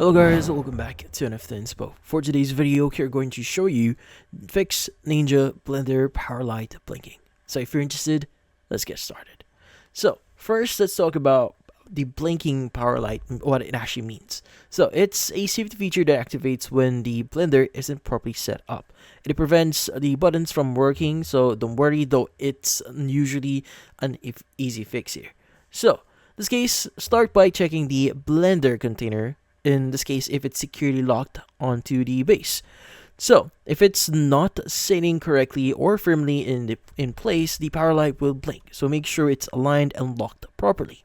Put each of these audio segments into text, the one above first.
Hello guys, welcome back to NFT Inspo. For today's video, we're going to show you fix Ninja Blender Power Light blinking. So if you're interested, let's get started. So first, let's talk about the blinking power light, what it actually means. So it's a safety feature that activates when the blender isn't properly set up. It prevents the buttons from working, so don't worry, though it's usually an easy fix here. So in this case, start by checking the blender container. In this case, if it's securely locked onto the base. So if it's not sitting correctly or firmly in place, the power light will blink. So make sure it's aligned and locked properly.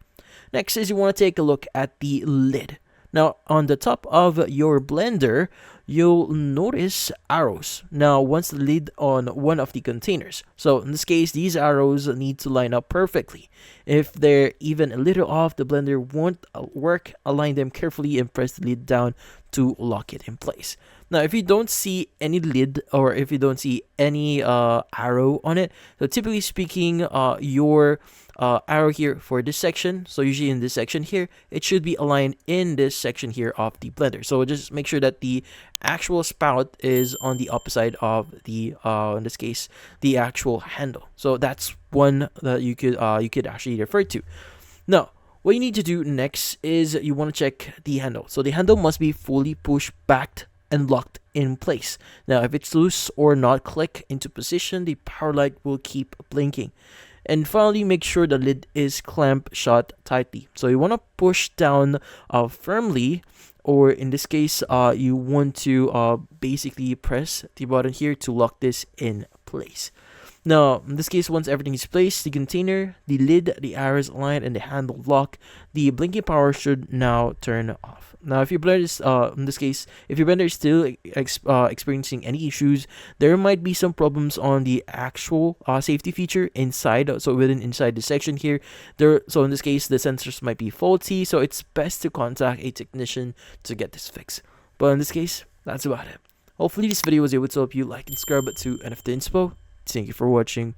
Next is you want to take a look at the lid. Now on the top of your blender, you'll notice arrows. Now once the lid on one of the containers. So in this case, these arrows need to line up perfectly. If they're even a little off, the blender won't work. Align them carefully and press the lid down to lock it in place. Now if you don't see any lid or if you don't see any arrow on it, so typically speaking, your arrow here for this section, so usually in this section here, it should be aligned in this section here of the blender. So just make sure that the actual spout is on the opposite side of the in this case, the actual handle. So that's one that you could actually refer to. Now what you need to do next is you want to check the handle. So the handle must be fully pushed back and locked in place. Now if it's loose or not click into position, the power light will keep blinking. And finally, make sure the lid is clamped shut tightly. So you want to push down firmly, or in this case, you want to basically press the button here to lock this in place. Now, in this case, once everything is placed, the container, the lid, the arrows aligned, and the handle lock, the blinking power should now turn off. Now, if your blender is, in this case, if your blender is still experiencing any issues, there might be some problems on the actual safety feature inside. So inside the section here, so in this case, the sensors might be faulty. So it's best to contact a technician to get this fixed. But in this case, that's about it. Hopefully, this video was able to help you. Like and subscribe to NFT Inspo. Thank you for watching.